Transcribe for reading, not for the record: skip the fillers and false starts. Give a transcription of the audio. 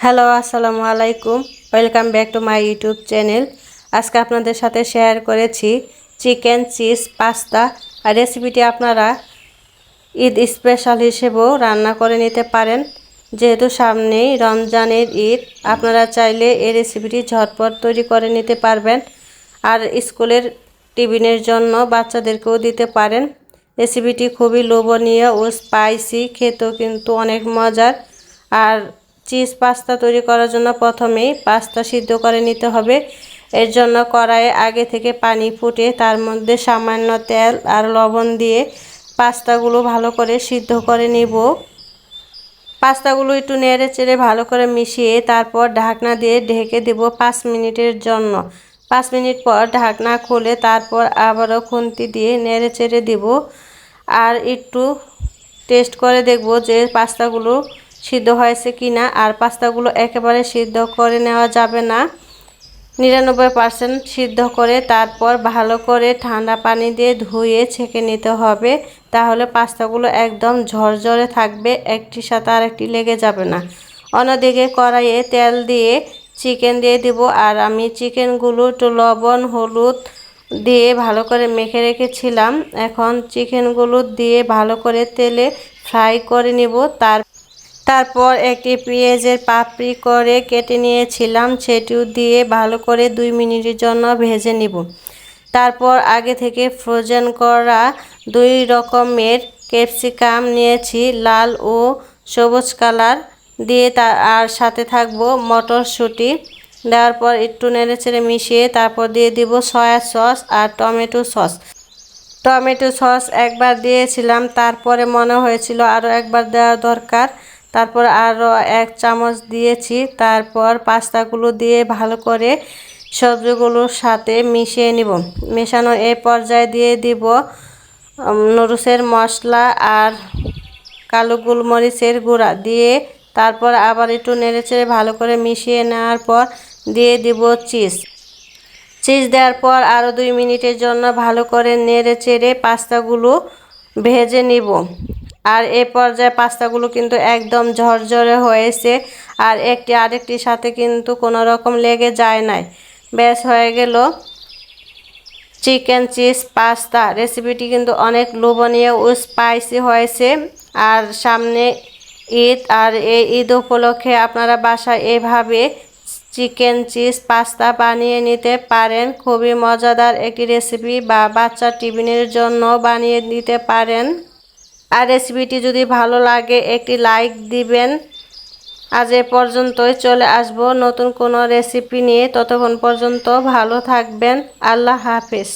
Hello আসসালামু আলাইকুম, welcome back to my YouTube channel. আজকে আপনাদের সাথে শেয়ার করেছি চিকেন চিজ পাস্তা। আর রেসিপিটি আপনারা ঈদ স্পেশাল হিসেবেও রান্না করে নিতে পারেন। যেহেতু সামনেই রমজানের ঈদ, আপনারা চাইলে এই রেসিপিটি ঝটপট তৈরি করে নিতে পারবেন। আর স্কুলের টিফিনের জন্য বাচ্চাদেরকেও দিতে পারেন। রেসিপিটি খুবই লোভনীয় ও স্পাইসি, খেতেও কিন্তু অনেক মজার। আর চিজ পাস্তা তৈরি করার জন্য প্রথমেই পাস্তা সিদ্ধ করে নিতে হবে। এর জন্য কড়াইয়ে আগে থেকে পানি ফুটে তার মধ্যে সামান্য তেল আর লবণ দিয়ে পাস্তাগুলো ভালো করে সিদ্ধ করে নিব। পাস্তাগুলো একটু নেড়ে চেড়ে ভালো করে মিশিয়ে তারপর ঢাকনা দিয়ে ঢেকে দেব 5 মিনিটের জন্য। 5 মিনিট পর ঢাকনা খুলে তারপর আবারও খুন্তি দিয়ে নেড়ে চেড়ে দেব। আর একটু টেস্ট করে দেখব যে পাস্তাগুলো সিদ্ধ হয়েছে কিনা। আর পাস্তাগুলো একেবারে সিদ্ধ করে নেওয়া যাবে না, 99% সিদ্ধ করে তারপর ভালো করে ঠান্ডা পানি দিয়ে ধুয়ে ছেঁকে নিতে হবে। তাহলে পাস্তাগুলো একদম ঝরঝরে থাকবে, একটির সাথে আরেকটি লেগে যাবে না। অন্যদিকে কড়াইয়ে তেল দিয়ে চিকেন দিয়ে দিব। আর আমি চিকেনগুলো একটু লবণ হলুদ দিয়ে ভালো করে মেখে রেখেছিলাম। এখন চিকেনগুলো দিয়ে ভালো করে তেলে ফ্রাই করে নিব। তারপর একটি পেঁয়াজের পাপড়ি করে কেটে নিয়েছিলাম, সেটিও দিয়ে ভালো করে 2 মিনিটের জন্য ভেজে নিব। তারপর আগে থেকে ফ্রোজেন করা 2 রকমের ক্যাপসিকাম নিয়েছি, লাল ও সবুজ কালার দিয়ে আর সাথে থাকবো মটরশুঁটি। দেওয়ার পর একটু নেড়েচেড়ে মিশিয়ে তারপর দিয়ে দিব সয়া সস আর টমেটো সস। টমেটো সস একবার দিয়েছিলাম, তারপরে মনে হয়েছিল আরও একবার দেওয়া দরকার, তারপর আরও 1 চামচ দিয়েছি। তারপর পাস্তাগুলো দিয়ে ভালো করে সবজিগুলোর সাথে মিশিয়ে নিব। মেশানো এই পর্যায়ে দিয়ে দিব নুডলসের মশলা আর কালো গোলমরিচের গুঁড়া দিয়ে তারপর আবার একটু নেড়েচেড়ে ভালো করে মিশিয়ে নেওয়ার পর দিয়ে দিব চিজ দেওয়ার পর আরও 2 মিনিটের জন্য ভালো করে নেড়ে চেড়ে পাস্তাগুলো ভেজে নিব। আর এ পর্যায়ে পাস্তাগুলো কিন্তু একদম ঝরঝরে হয়েছে, আর একটি আরেকটির সাথে কিন্তু কোনো রকম লেগে যায় নাই। ব্যাস হয়ে গেল চিকেন চিজ পাস্তা। রেসিপিটি কিন্তু অনেক লোভনীয় ও স্পাইসি হয়েছে। আর সামনে ঈদ, আর এই ঈদ উপলক্ষে আপনারা বাসায় এভাবে চিকেন চিজ পাস্তা বানিয়ে নিতে পারেন। খুবই মজাদার একটি রেসিপি, বা বাচ্চার টিফিনের জন্য বানিয়ে দিতে পারেন। আর রেসিপিটি যদি ভালো লাগে একটি লাইক দিবেন। আজ এ পর্যন্তই, চলে আসব নতুন কোনো রেসিপি নিয়ে। ততক্ষণ পর্যন্ত ভালো থাকবেন। আল্লাহ হাফেজ।